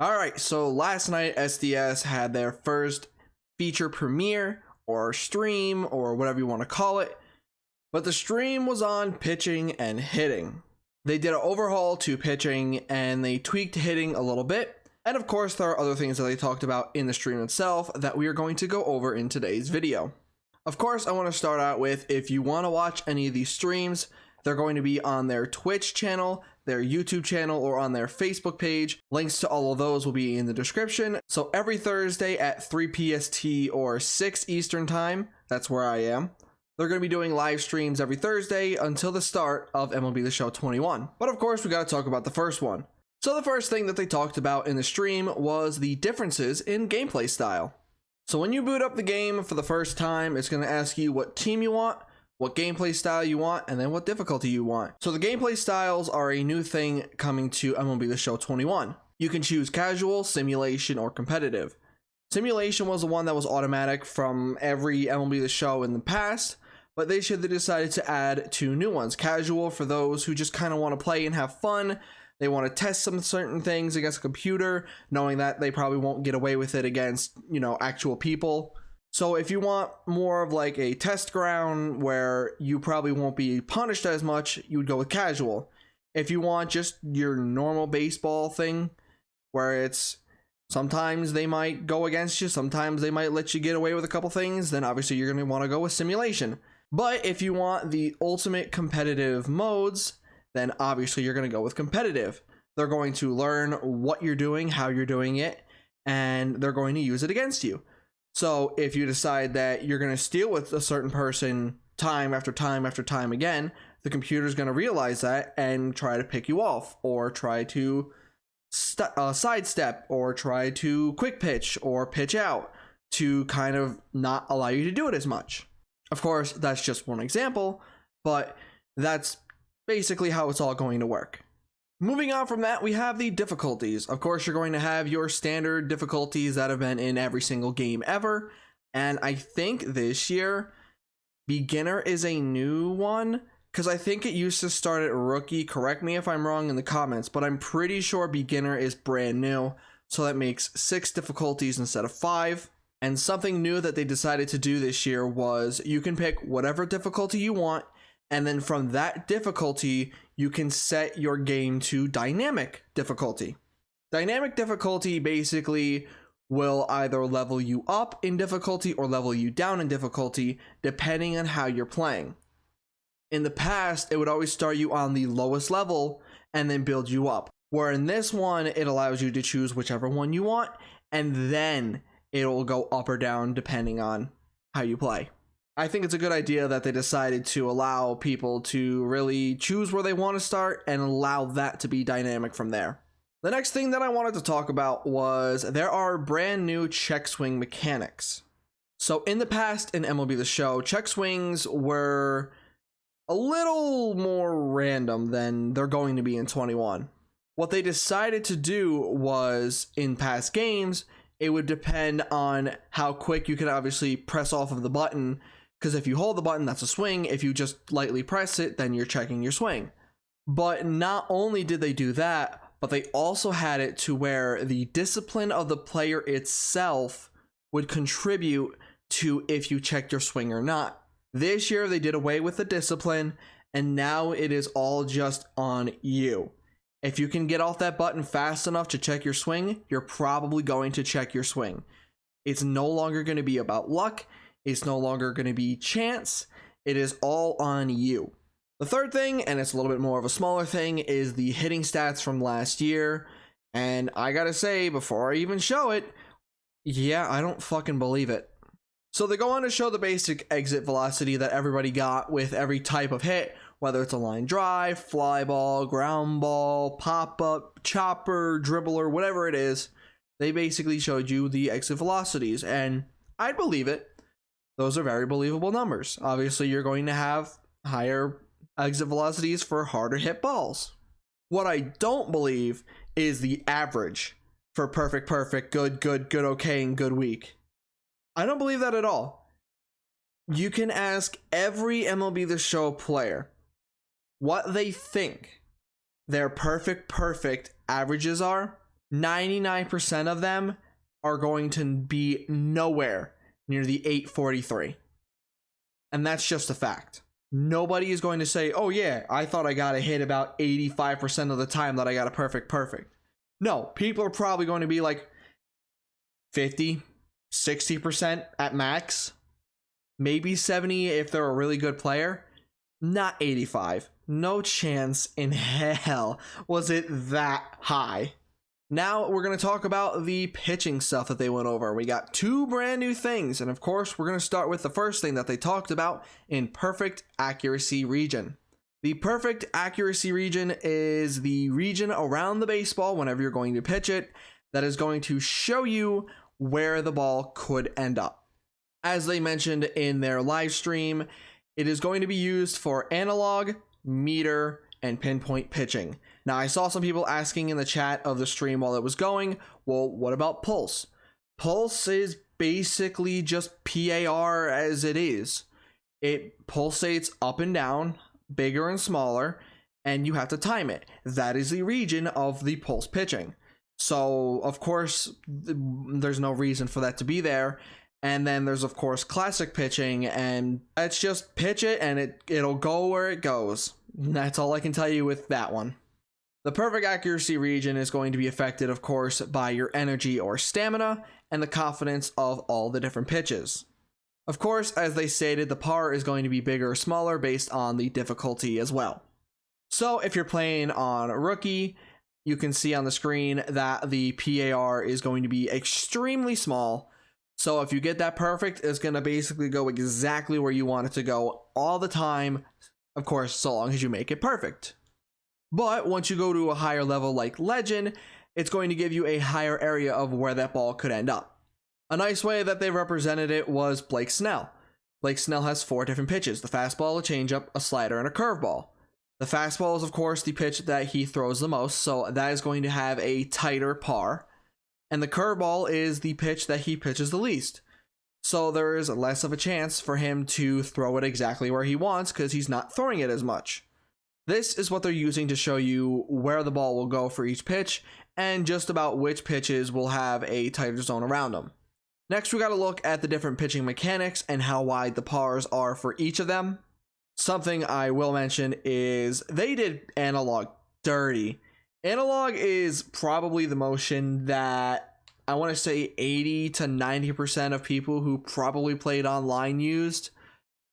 Alright, so last night SDS had their first feature premiere or stream or whatever you want to call it, but the stream was on pitching and hitting. They did an overhaul to pitching and they tweaked hitting a little bit, and of course there are other things that they talked about in the stream itself that we are going to go over in today's video. Of course, I want to start out with, if you want to watch any of these streams, they're going to be on their Twitch channel, their YouTube channel, or on their Facebook page. Links to all of those will be in the description. So every Thursday at 3 PST or 6 Eastern time, that's where I am, they're going to be doing live streams every Thursday until the start of MLB The Show 21. But of course, we got to talk about the first one. So the first thing that they talked about in the stream was the differences in gameplay style. So when you boot up the game for the first time, it's going to ask you what team you want, what gameplay style you want, and then what difficulty you want. So the gameplay styles are a new thing coming to MLB The Show 21. You can choose casual, simulation, or competitive. Simulation was the one that was automatic from every MLB The Show in the past, but they decided to add 2 new ones. Casual for those who just kind of want to play and have fun. They want to test some certain things against a computer, knowing that they probably won't get away with it against, actual people. So if you want more of like a test ground where you probably won't be punished as much, you would go with casual. If you want just your normal baseball thing, where it's sometimes they might go against you, sometimes they might let you get away with a couple things, then obviously you're going to want to go with simulation. But if you want the ultimate competitive modes, then obviously you're going to go with competitive. They're going to learn what you're doing, how you're doing it, and they're going to use it against you. So if you decide that you're going to steal with a certain person time after time after time again, the computer's going to realize that and try to pick you off, or try to sidestep, or try to quick pitch or pitch out to kind of not allow you to do it as much. Of course, that's just one example, but that's basically how it's all going to work. Moving on from that, we have the difficulties. Of course, you're going to have your standard difficulties that have been in every single game ever. And I think this year, beginner is a new one, because I think it used to start at rookie. Correct me if I'm wrong in the comments, but I'm pretty sure beginner is brand new. So that makes 6 difficulties instead of 5. And something new that they decided to do this year was you can pick whatever difficulty you want, and then from that difficulty, you can set your game to dynamic difficulty. Dynamic difficulty basically will either level you up in difficulty or level you down in difficulty, depending on how you're playing. In the past, it would always start you on the lowest level and then build you up. Where in this one, it allows you to choose whichever one you want, and then it'll go up or down depending on how you play. I think it's a good idea that they decided to allow people to really choose where they want to start and allow that to be dynamic from there. The next thing that I wanted to talk about was there are brand new check swing mechanics. So in the past in MLB The Show, check swings were a little more random than they're going to be in 21. What they decided to do was, in past games, it would depend on how quick you could obviously press off of the button, because if you hold the button, that's a swing. If you just lightly press it, then you're checking your swing. But not only did they do that, but they also had it to where the discipline of the player itself would contribute to if you checked your swing or not. This year, they did away with the discipline, and now it is all just on you. If you can get off that button fast enough to check your swing, you're probably going to check your swing. It's no longer going to be about luck. It's no longer going to be chance. It is all on you. The third thing, and it's a little bit more of a smaller thing, is the hitting stats from last year. And I gotta say, before I even show it, yeah, I don't fucking believe it. So they go on to show the basic exit velocity that everybody got with every type of hit, whether it's a line drive, fly ball, ground ball, pop-up, chopper, dribbler, whatever it is. They basically showed you the exit velocities, and I'd believe it. Those are very believable numbers. Obviously, you're going to have higher exit velocities for harder hit balls. What I don't believe is the average for perfect, good, okay, and good weak. I don't believe that at all. You can ask every MLB The Show player what they think their perfect averages are. 99% of them are going to be nowhere near the 843. And that's just a fact. Nobody is going to say, oh yeah, I thought I got a hit about 85% of the time that I got a perfect. No, people are probably going to be like 50, 60% at max. Maybe 70 if they're a really good player. Not 85. No chance in hell was it that high. Now we're going to talk about the pitching stuff that they went over. We got 2 brand new things, and of course we're going to start with the first thing that they talked about in perfect accuracy region. The perfect accuracy region is the region around the baseball whenever you're going to pitch it that is going to show you where the ball could end up. As they mentioned in their live stream, it is going to be used for analog, meter, and pinpoint pitching. Now, I saw some people asking in the chat of the stream while it was going, well, what about pulse? Pulse is basically just PAR as it is. It pulsates up and down, bigger and smaller, and you have to time it. That is the region of the pulse pitching. So, of course, there's no reason for that to be there. And then there's, of course, classic pitching, and it's just pitch it and it'll go where it goes. That's all I can tell you with that one. The perfect accuracy region is going to be affected, of course, by your energy or stamina and the confidence of all the different pitches. Of course, as they stated, the PAR is going to be bigger or smaller based on the difficulty as well. So if you're playing on rookie, you can see on the screen that the PAR is going to be extremely small. So if you get that perfect, it's going to basically go exactly where you want it to go all the time. Of course, so long as you make it perfect. But once you go to a higher level like Legend, it's going to give you a higher area of where that ball could end up. A nice way that they represented it was Blake Snell. Blake Snell has 4 different pitches: the fastball, a changeup, a slider, and a curveball. The fastball is, of course, the pitch that he throws the most, so that is going to have a tighter PAR. And the curveball is the pitch that he pitches the least. So there is less of a chance for him to throw it exactly where he wants because he's not throwing it as much. This is what they're using to show you where the ball will go for each pitch and just about which pitches will have a tighter zone around them. Next, we got to look at the different pitching mechanics and how wide the PARs are for each of them. Something I will mention is they did analog dirty. Analog is probably the motion that I want to say 80 to 90% of people who probably played online used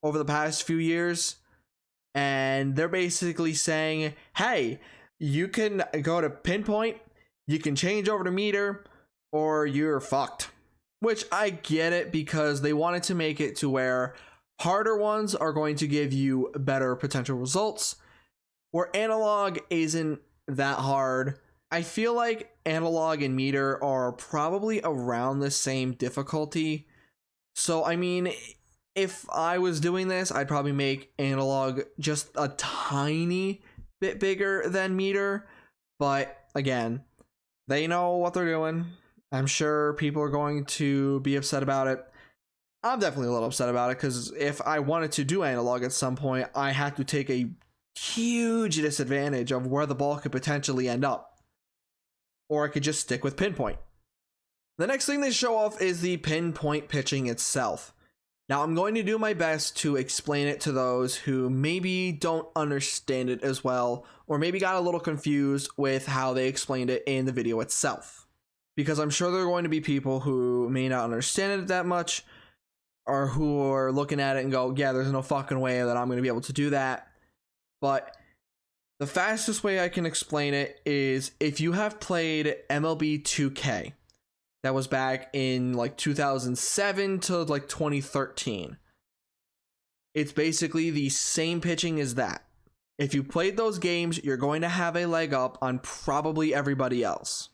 over the past few years. And they're basically saying, hey, you can go to pinpoint, you can change over to meter, or you're fucked. Which I get it, because they wanted to make it to where harder ones are going to give you better potential results, where analog isn't that hard. I feel like analog and meter are probably around the same difficulty. So, I mean, if I was doing this, I'd probably make analog just a tiny bit bigger than meter. But again, they know what they're doing. I'm sure people are going to be upset about it. I'm definitely a little upset about it, because if I wanted to do analog at some point, I had to take a huge disadvantage of where the ball could potentially end up. Or I could just stick with pinpoint. The next thing they show off is the pinpoint pitching itself. Now, I'm going to do my best to explain it to those who maybe don't understand it as well, or maybe got a little confused with how they explained it in the video itself. Because I'm sure there are going to be people who may not understand it that much, or who are looking at it and go, yeah, there's no fucking way that I'm going to be able to do that. But the fastest way I can explain it is, if you have played MLB 2K, that was back in like 2007 to like 2013. It's basically the same pitching as that. If you played those games, you're going to have a leg up on probably everybody else.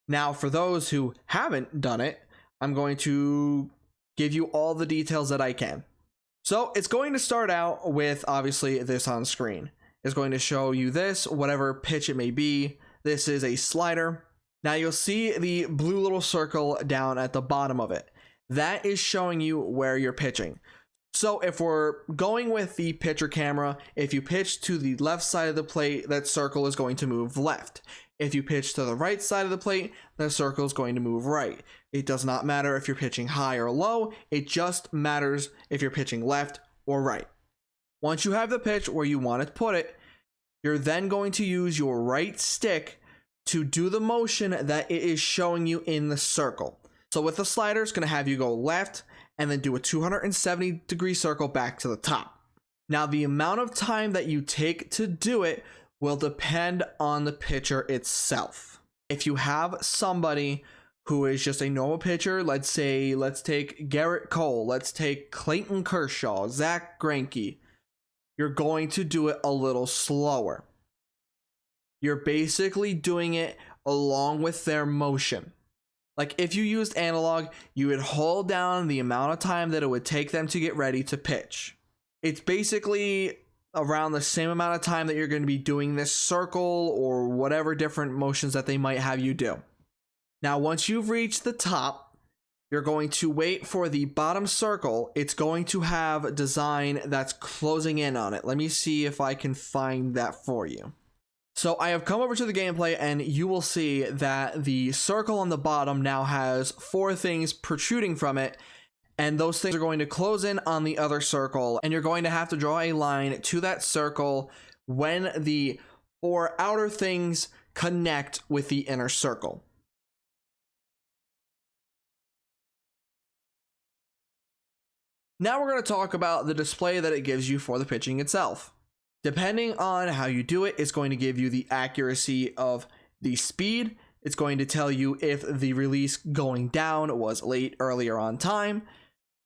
Now, for those who haven't done it, I'm going to give you all the details that I can. So it's going to start out with, obviously, this on screen. It's going to show you this, whatever pitch it may be. This is a slider. Now you'll see the blue little circle down at the bottom of it. That is showing you where you're pitching. So if we're going with the pitcher camera, if you pitch to the left side of the plate, that circle is going to move left. If you pitch to the right side of the plate, the circle is going to move right. It does not matter if you're pitching high or low. It just matters if you're pitching left or right. Once you have the pitch where you want to put it, you're then going to use your right stick to do the motion that it is showing you in the circle. So with the slider, it's going to have you go left and then do a 270-degree circle back to the top. Now, the amount of time that you take to do it will depend on the pitcher itself. If you have somebody who is just a normal pitcher, let's take Garrett Cole, let's take Clayton Kershaw, Zach Greinke, you're going to do it a little slower. You're basically doing it along with their motion. Like if you used analog, you would hold down the amount of time that it would take them to get ready to pitch. It's basically around the same amount of time that you're going to be doing this circle or whatever different motions that they might have you do. Now, once you've reached the top, you're going to wait for the bottom circle. It's going to have a design that's closing in on it. Let me see if I can find that for you. So I have come over to the gameplay and you will see that the circle on the bottom now has 4 things protruding from it, and those things are going to close in on the other circle, and you're going to have to draw a line to that circle when the 4 outer things connect with the inner circle. Now we're going to talk about the display that it gives you for the pitching itself. Depending on how you do it, it's going to give you the accuracy of the speed. It's going to tell you if the release going down was late, early, or on time.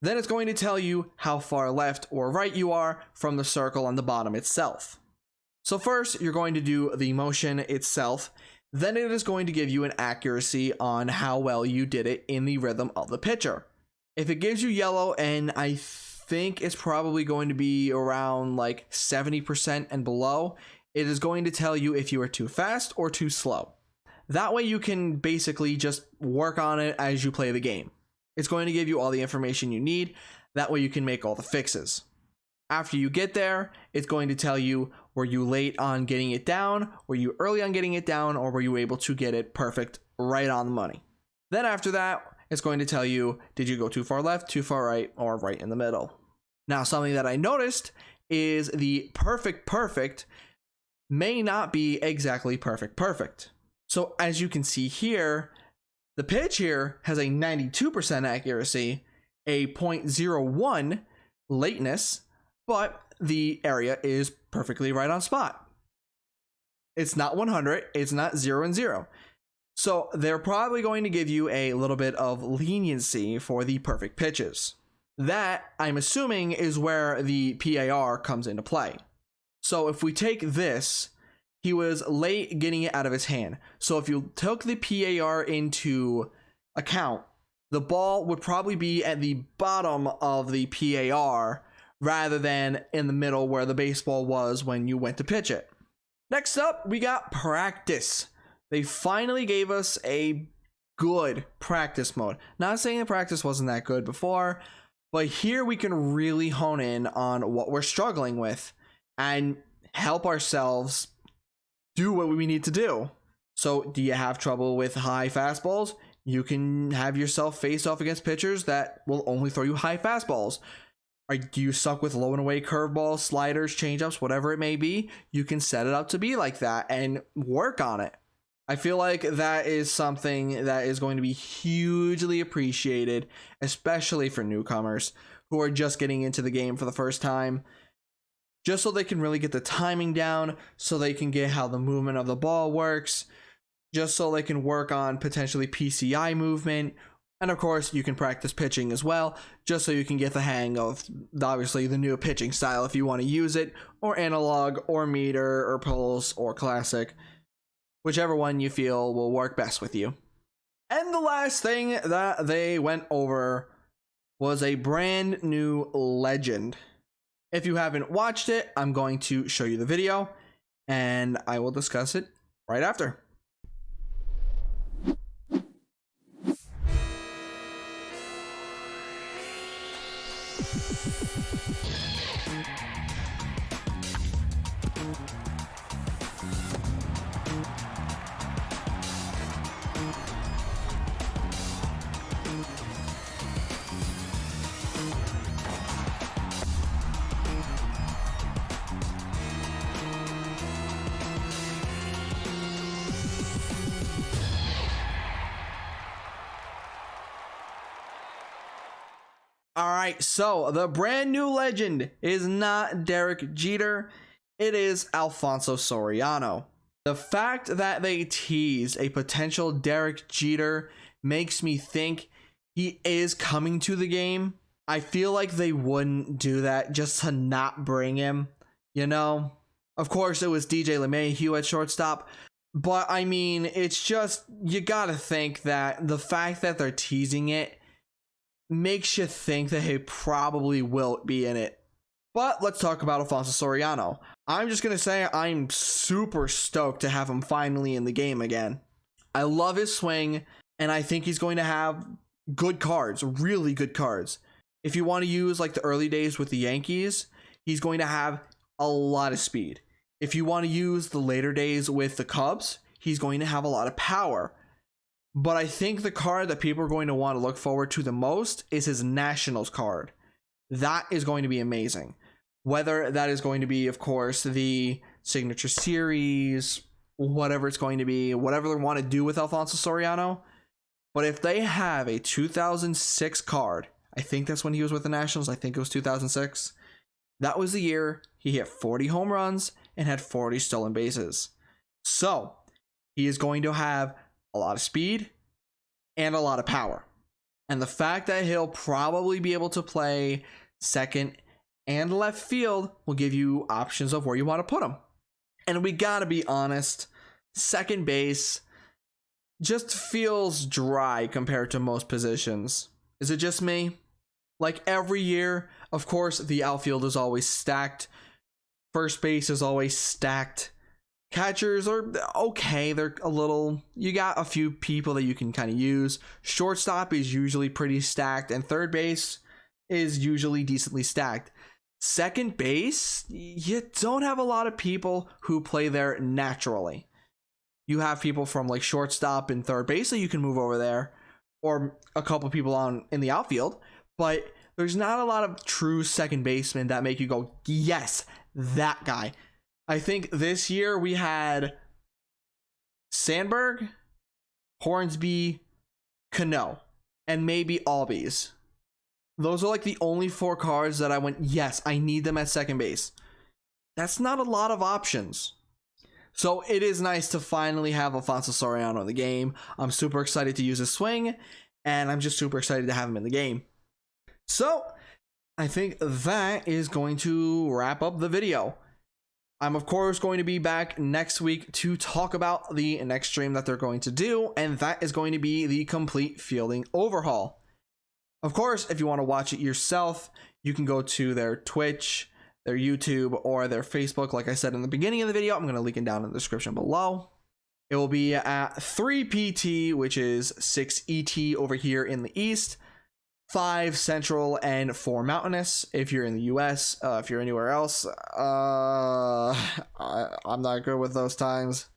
Then it's going to tell you how far left or right you are from the circle on the bottom itself. So first, you're going to do the motion itself. Then it is going to give you an accuracy on how well you did it in the rhythm of the pitcher. If it gives you yellow, and I think it's probably going to be around like 70% and below, it is going to tell you if you are too fast or too slow. That way you can basically just work on it as you play the game. It's going to give you all the information you need. That way you can make all the fixes. After you get there, it's going to tell you, were you late on getting it down, were you early on getting it down, or were you able to get it perfect right on the money. Then after that, it's going to tell you, did you go too far left, too far right, or right in the middle. Now, something that I noticed is the perfect may not be exactly perfect. So as you can see here, the pitch here has a 92% accuracy, a 0.01 lateness, but the area is perfectly right on spot. It's not 100, it's not 0 and 0. So they're probably going to give you a little bit of leniency for the perfect pitches. That, I'm assuming, is where the PAR comes into play. So if we take this, he was late getting it out of his hand. So if you took the PAR into account, the ball would probably be at the bottom of the PAR rather than in the middle where the baseball was when you went to pitch it. Next up, we got practice. They finally gave us a good practice mode. Not saying the practice wasn't that good before, but here we can really hone in on what we're struggling with and help ourselves do what we need to do. So do you have trouble with high fastballs? You can have yourself face off against pitchers that will only throw you high fastballs. Do you suck with low and away curveballs, sliders, changeups, whatever it may be? You can set it up to be like that and work on it. I feel like that is something that is going to be hugely appreciated, especially for newcomers who are just getting into the game for the first time, just so they can really get the timing down, so they can get how the movement of the ball works, just so they can work on potentially PCI movement. And of course, you can practice pitching as well, just so you can get the hang of, obviously, the new pitching style if you want to use it, or analog, or meter, or pulse, or classic. Whichever one you feel will work best with you. And the last thing that they went over was a brand new legend. If you haven't watched it, I'm going to show you the video, and I will discuss it right after. All right, so the brand new legend is not Derek Jeter, it is Alfonso Soriano. The fact that they teased a potential Derek Jeter makes me think he is coming to the game. I feel like they wouldn't do that just to not bring him, you know? Of course, it was DJ LeMahieu at shortstop, but I mean, it's just, you gotta think that the fact that they're teasing it makes you think that he probably will be in it. But let's talk about Alfonso Soriano. I'm just gonna say I'm super stoked to have him finally in the game again. I love his swing, and I think he's going to have good cards, really good cards. If you want to use like the early days with the Yankees, he's going to have a lot of speed. If you want to use the later days with the Cubs, he's going to have a lot of power. But I think the card that people are going to want to look forward to the most is his Nationals card. That is going to be amazing. Whether that is going to be, of course, the Signature Series, whatever it's going to be, whatever they want to do with Alfonso Soriano. But if they have a 2006 card, I think that's when he was with the Nationals, I think it was 2006. That was the year he hit 40 home runs and had 40 stolen bases. So he is going to have a lot of speed and a lot of power. And the fact that he'll probably be able to play second and left field will give you options of where you want to put him. And we gotta be honest, second base just feels dry compared to most positions. Is it just me? Like every year, of course, the outfield is always stacked. First base is always stacked. Catchers are okay. They're a little, you got a few people that you can kind of use. Shortstop is usually pretty stacked, and third base is usually decently stacked. Second base, you don't have a lot of people who play there naturally. You have people from like shortstop and third base that you can move over there, or a couple people on in the outfield, but there's not a lot of true second basemen that make you go, yes, that guy. I think this year we had Sandberg, Hornsby, Cano, and maybe Albies. Those are like the only 4 cards that I went, yes, I need them at second base. That's not a lot of options. So it is nice to finally have Alfonso Soriano in the game. I'm super excited to use his swing, and I'm just super excited to have him in the game. So I think that is going to wrap up the video. I'm of course going to be back next week to talk about the next stream that they're going to do, and that is going to be the complete fielding overhaul. Of course, if you want to watch it yourself, you can go to their Twitch, their YouTube, or their Facebook. Like I said in the beginning of the video, I'm going to link it down in the description below. It will be at 3 PT, which is 6 ET over here in the East, 5 Central, and 4 Mountainous if you're in the US. If you're anywhere else, I'm not good with those times.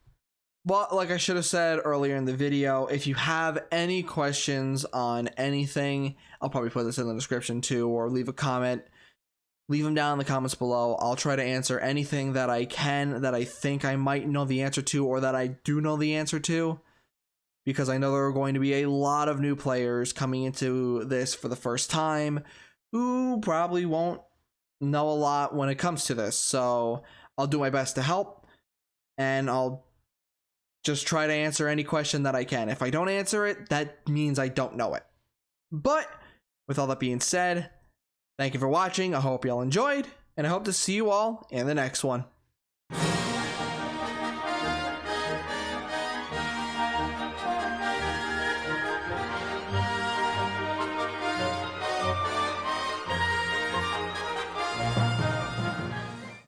But like I should have said earlier in the video, if you have any questions on anything, I'll probably put this in the description too, or leave a comment. Leave them down in the comments below. I'll try to answer anything that I can, that I think I might know the answer to, or that I do know the answer to. Because I know there are going to be a lot of new players coming into this for the first time who probably won't know a lot when it comes to this. So I'll do my best to help, and I'll just try to answer any question that I can. If I don't answer it, that means I don't know it. But with all that being said, thank you for watching. I hope y'all enjoyed, and I hope to see you all in the next one.